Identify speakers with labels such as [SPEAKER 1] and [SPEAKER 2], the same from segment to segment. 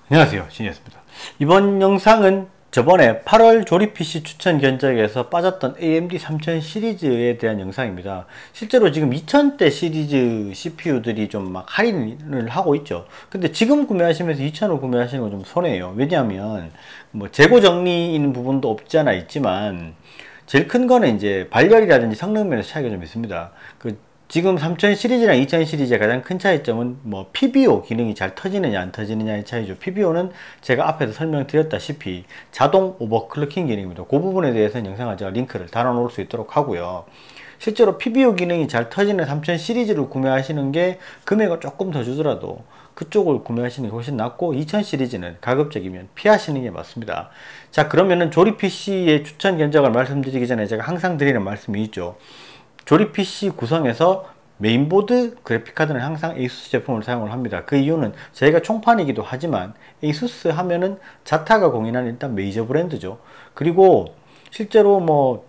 [SPEAKER 1] 안녕하세요, 신이었습니다. 이번 영상은 저번에 8월 조립 PC 추천 견적에서 빠졌던 AMD 3000 시리즈에 대한 영상입니다. 실제로 지금 2000대 시리즈 CPU들이 좀 막 할인을 하고 있죠. 근데 지금 구매하시면서 2000을 구매하시는 건 좀 손해예요. 왜냐하면 뭐 재고 정리인 부분도 없지 않아 있지만 제일 큰 거는 이제 발열이라든지 성능 면에서 차이가 좀 있습니다. 지금 3000 시리즈랑 2000 시리즈의 가장 큰 차이점은 뭐 PBO 기능이 잘 터지느냐 안 터지느냐의 차이죠. PBO는 제가 앞에서 설명드렸다시피 자동 오버클럭킹 기능입니다. 그 부분에 대해서는 영상을 제가 링크를 달아 놓을 수 있도록 하고요. 실제로 PBO 기능이 잘 터지는 3000 시리즈를 구매하시는 게 금액을 조금 더 주더라도 그쪽을 구매하시는 게 훨씬 낫고, 2000 시리즈는 가급적이면 피하시는 게 맞습니다. 자, 그러면은 조립 PC의 추천 견적을 말씀드리기 전에 제가 항상 드리는 말씀이 있죠. 조립 PC 구성에서 메인보드 그래픽카드는 항상 ASUS 제품을 사용을 합니다. 그 이유는 저희가 총판이기도 하지만 ASUS 하면은 자타가 공인한 일단 메이저 브랜드죠. 그리고 실제로 뭐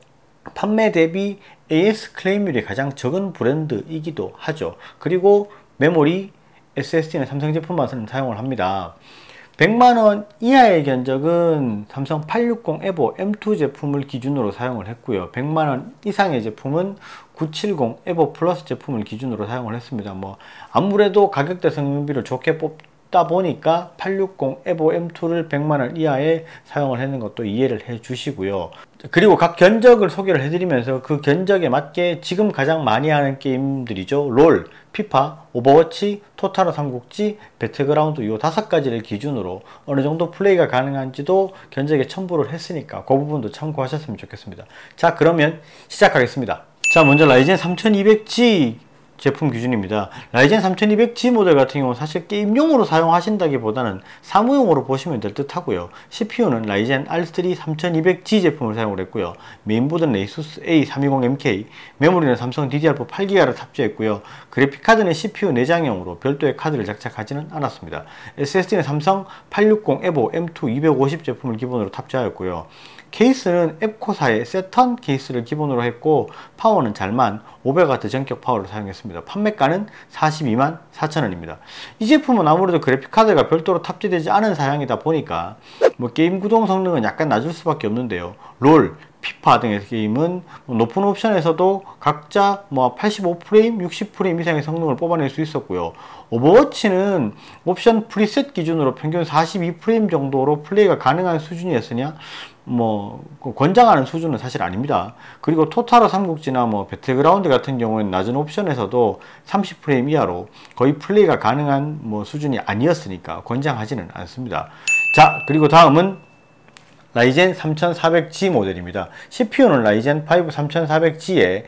[SPEAKER 1] 판매 대비 AS 클레임률이 가장 적은 브랜드이기도 하죠. 그리고 메모리 SSD는 삼성 제품만 사용을 합니다. 100만원 이하의 견적은 삼성 860 EVO M2 제품을 기준으로 사용을 했고요. 100만원 이상의 제품은 970 EVO 플러스 제품을 기준으로 사용을 했습니다. 뭐 아무래도 가격대 성능비를 좋게 뽑다 보니까 860 EVO M2를 100만원 이하에 사용을 하는 것도 이해를 해 주시고요. 그리고 각 견적을 소개를 해드리면서 그 견적에 맞게 지금 가장 많이 하는 게임들이죠. 롤, 피파, 오버워치, 토탈워 삼국지, 배틀그라운드 이 5가지를 기준으로 어느 정도 플레이가 가능한지도 견적에 첨부를 했으니까 그 부분도 참고하셨으면 좋겠습니다. 자, 그러면 시작하겠습니다. 자, 먼저 라이젠 3200G 제품 기준입니다. 라이젠 3200G 모델 같은 경우는 사실 게임용으로 사용하신다기보다는 사무용으로 보시면 될 듯 하고요. CPU는 라이젠 R3 3200G 제품을 사용을 했고요. 메인보드는 ASUS A320MK, 메모리는 삼성 DDR4 8기가를 탑재했고요. 그래픽카드는 CPU 내장형으로 별도의 카드를 장착하지는 않았습니다. SSD는 삼성 860 EVO M2 250 제품을 기본으로 탑재하였고요. 케이스는 앱코사의 세턴 케이스를 기본으로 했고, 파워는 잘만 500W 전격 파워를 사용했습니다. 판매가는 42만 4천원입니다. 이 제품은 아무래도 그래픽카드가 별도로 탑재되지 않은 사양이다 보니까 뭐 게임 구동 성능은 약간 낮을 수밖에 없는데요. 롤, 피파 등의 게임은 높은 옵션에서도 각자 뭐 85프레임, 60프레임 이상의 성능을 뽑아낼 수 있었고요. 오버워치는 옵션 프리셋 기준으로 평균 42프레임 정도로 플레이가 가능한 수준이었으냐, 뭐 권장하는 수준은 사실 아닙니다. 그리고 토탈워 삼국지나 뭐 배틀그라운드 같은 경우에는 낮은 옵션에서도 30프레임 이하로 거의 플레이가 가능한 뭐 수준이 아니었으니까 권장하지는 않습니다. 자, 그리고 다음은 라이젠 3400G 모델입니다. CPU는 라이젠 5 3400G에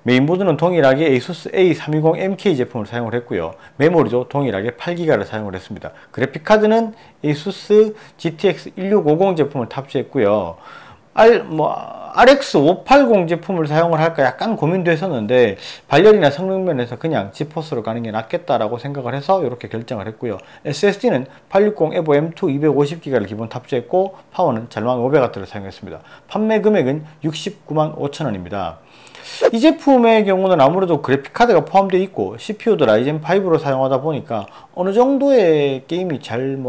[SPEAKER 1] 메인보드는 동일하게 ASUS A320MK 제품을 사용을 했고요. 메모리도 동일하게 8기가를 사용을 했습니다. 그래픽카드는 ASUS GTX 1650 제품을 탑재했고요. RX 580 제품을 사용을 할까 약간 고민도 했었는데 발열이나 성능 면에서 그냥 지포스로 가는 게 낫겠다라고 생각을 해서 이렇게 결정을 했고요. SSD는 860 EVO M2 250기가를 기본 탑재했고, 파워는 잘만 500W를 사용했습니다. 판매 금액은 69만 5천원입니다. 이 제품의 경우는 아무래도 그래픽카드가 포함되어 있고 CPU도 라이젠 5로 사용하다 보니까 어느 정도의 게임이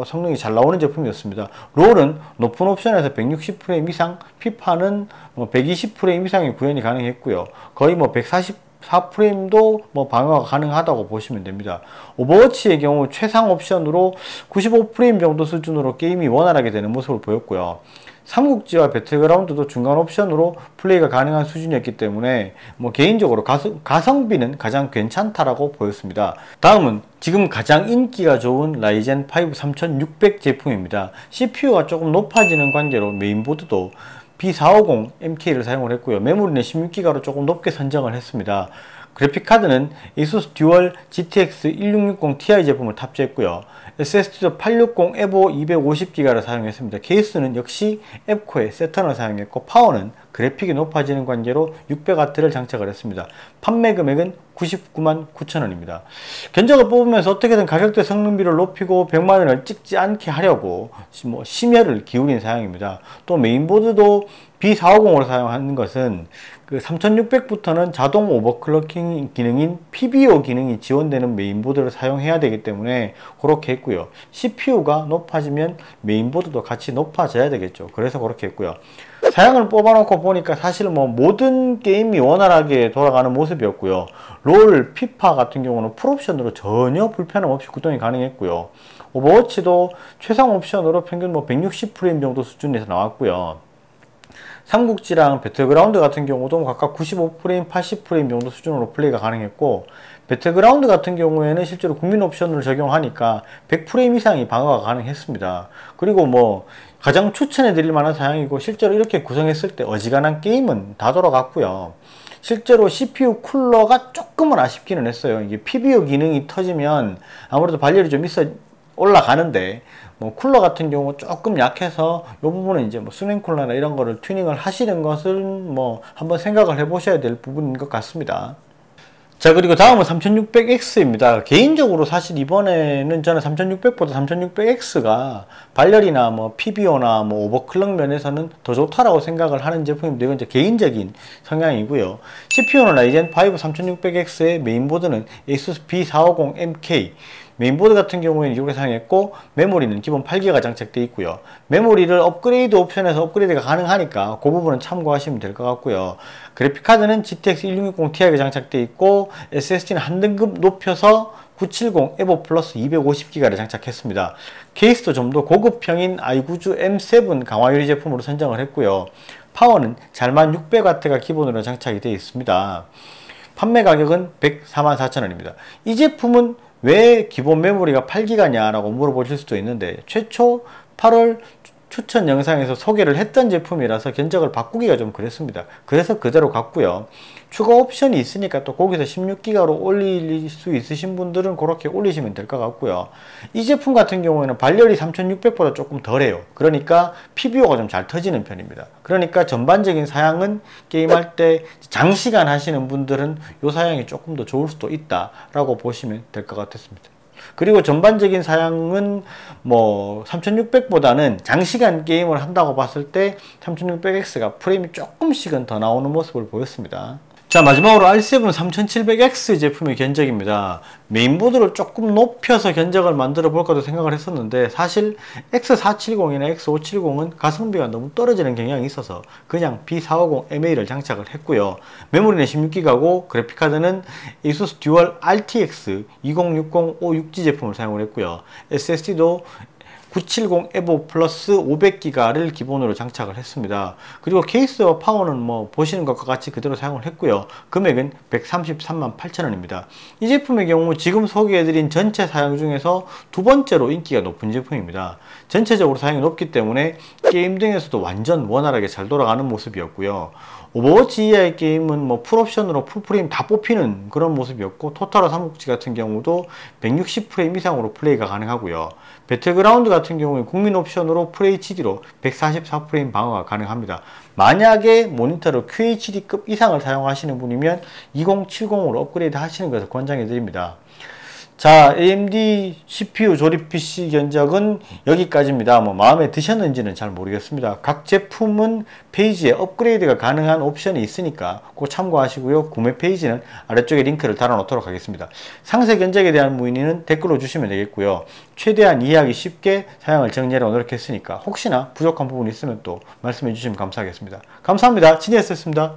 [SPEAKER 1] 성능이 잘 나오는 제품이었습니다. 롤은 높은 옵션에서 160프레임 이상, 피파는 120프레임 이상의 구현이 가능했고요. 거의 144프레임도 방어가 가능하다고 보시면 됩니다. 오버워치의 경우 최상 옵션으로 95프레임 정도 수준으로 게임이 원활하게 되는 모습을 보였고요. 삼국지와 배틀그라운드도 중간 옵션으로 플레이가 가능한 수준이었기 때문에 개인적으로 가성비는 가장 괜찮다라고 보였습니다. 다음은 지금 가장 인기가 좋은 라이젠 5 3600 제품입니다. CPU가 조금 높아지는 관계로 메인보드도 B450MK를 사용을 했고요. 메모리는 16기가로 조금 높게 선정을 했습니다. 그래픽카드는 ASUS 듀얼 GTX 1660 Ti 제품을 탑재했고요. SSD도 860 EVO 250기가를 사용했습니다. 케이스는 역시 앱코의 세턴을 사용했고, 파워는 그래픽이 높아지는 관계로 600W를 장착을 했습니다. 판매 금액은 99만 9천원입니다. 견적을 뽑으면서 어떻게든 가격대 성능비를 높이고 100만원을 찍지 않게 하려고 심혈을 기울인 사양입니다. 또 메인보드도 B450으로 사용하는 것은 그 3600부터는 자동 오버클럭킹 기능인 PBO 기능이 지원되는 메인보드를 사용해야 되기 때문에 그렇게 했고요. CPU가 높아지면 메인보드도 같이 높아져야 되겠죠. 그래서 그렇게 했고요. 사양을 뽑아놓고 보니까 사실 뭐 모든 게임이 원활하게 돌아가는 모습이었고요. 롤, 피파 같은 경우는 풀옵션으로 전혀 불편함 없이 구동이 가능했고요. 오버워치도 최상 옵션으로 평균 뭐 160프레임 정도 수준에서 나왔고요. 삼국지랑 배틀그라운드 같은 경우도 각각 95프레임, 80프레임 정도 수준으로 플레이가 가능했고, 배틀그라운드 같은 경우에는 실제로 국민 옵션을 적용하니까 100프레임 이상이 방어가 가능했습니다. 그리고 뭐 가장 추천해 드릴 만한 사양이고, 실제로 이렇게 구성했을 때 어지간한 게임은 다 돌아갔고요. 실제로 CPU 쿨러가 조금은 아쉽기는 했어요. 이게 PBO 기능이 터지면 아무래도 발열이 좀 올라가는데, 뭐 쿨러 같은 경우 조금 약해서 이 부분은 이제 뭐 수냉 쿨러나 이런 거를 튜닝을 하시는 것은 뭐 한번 생각을 해 보셔야 될 부분인 것 같습니다. 자, 그리고 다음은 3600X입니다. 개인적으로 사실 이번에는 저는 3600보다 3600X가 발열이나 뭐 PBO나 뭐 오버클럭 면에서는 더 좋다라고 생각을 하는 제품인데, 이건 이제 개인적인 성향이고요. CPU는 라이젠 5 3600X의 메인보드는 ASUS B450MK, 메인보드 같은 경우에는 이렇게 사용했고, 메모리는 기본 8기가 장착되어 있고요. 메모리를 업그레이드 옵션에서 업그레이드가 가능하니까 그 부분은 참고하시면 될 것 같고요. 그래픽카드는 GTX 1660 Ti가 장착되어 있고, SSD는 한 등급 높여서 970 EVO 플러스 250기가를 장착했습니다. 케이스도 좀 더 고급형인 i9주 M7 강화 유리 제품으로 선정을 했고요. 파워는 잘만 600W가 기본으로 장착이 되어 있습니다. 판매 가격은 144,000원입니다. 이 제품은 왜 기본 메모리가 8기가냐 라고 물어보실 수도 있는데, 최초 8월 추천 영상에서 소개를 했던 제품이라서 견적을 바꾸기가 좀 그랬습니다. 그래서 그대로 갔고요. 추가 옵션이 있으니까 또 거기서 16기가로 올릴 수 있으신 분들은 그렇게 올리시면 될 것 같고요. 이 제품 같은 경우에는 발열이 3600보다 조금 덜해요. 그러니까 PBO가 좀 잘 터지는 편입니다. 그러니까 전반적인 사양은 게임할 때 장시간 하시는 분들은 이 사양이 조금 더 좋을 수도 있다 라고 보시면 될 것 같았습니다. 그리고 전반적인 사양은 뭐 3600보다는 장시간 게임을 한다고 봤을 때 3600X가 프레임이 조금씩은 더 나오는 모습을 보였습니다. 자, 마지막으로 i7 3700X 제품의 견적입니다. 메인보드를 조금 높여서 견적을 만들어 볼까도 생각을 했었는데, 사실 X470이나 X570은 가성비가 너무 떨어지는 경향이 있어서 그냥 B450MA를 장착을 했고요. 메모리는 16기가고 그래픽카드는 ASUS 듀얼 RTX 2060-56G 제품을 사용을 했고요. SSD도 970 EVO 플러스 500기가를 기본으로 장착을 했습니다. 그리고 케이스와 파워는 뭐 보시는 것과 같이 그대로 사용을 했고요. 금액은 1,338,000원입니다. 이 제품의 경우 지금 소개해드린 전체 사양 중에서 두 번째로 인기가 높은 제품입니다. 전체적으로 사양이 높기 때문에 게임 등에서도 완전 원활하게 잘 돌아가는 모습이었고요. 오버워치 이하의 게임은 뭐 풀옵션으로 풀프레임 다 뽑히는 그런 모습이었고, 토탈화 삼국지 같은 경우도 160프레임 이상으로 플레이가 가능하고요. 배틀그라운드 같은 경우에 국민 옵션으로 FHD로 144프레임 방어가 가능합니다. 만약에 모니터를 QHD급 이상을 사용하시는 분이면 2070으로 업그레이드 하시는 것을 권장해 드립니다. 자, AMD CPU 조립 PC 견적은 여기까지입니다. 뭐 마음에 드셨는지는 잘 모르겠습니다. 각 제품은 페이지에 업그레이드가 가능한 옵션이 있으니까 꼭 참고하시고요. 구매 페이지는 아래쪽에 링크를 달아 놓도록 하겠습니다. 상세 견적에 대한 문의는 댓글로 주시면 되겠고요. 최대한 이해하기 쉽게 사양을 정리하려고 노력했으니까 혹시나 부족한 부분이 있으면 또 말씀해 주시면 감사하겠습니다. 감사합니다. 진이었습니다.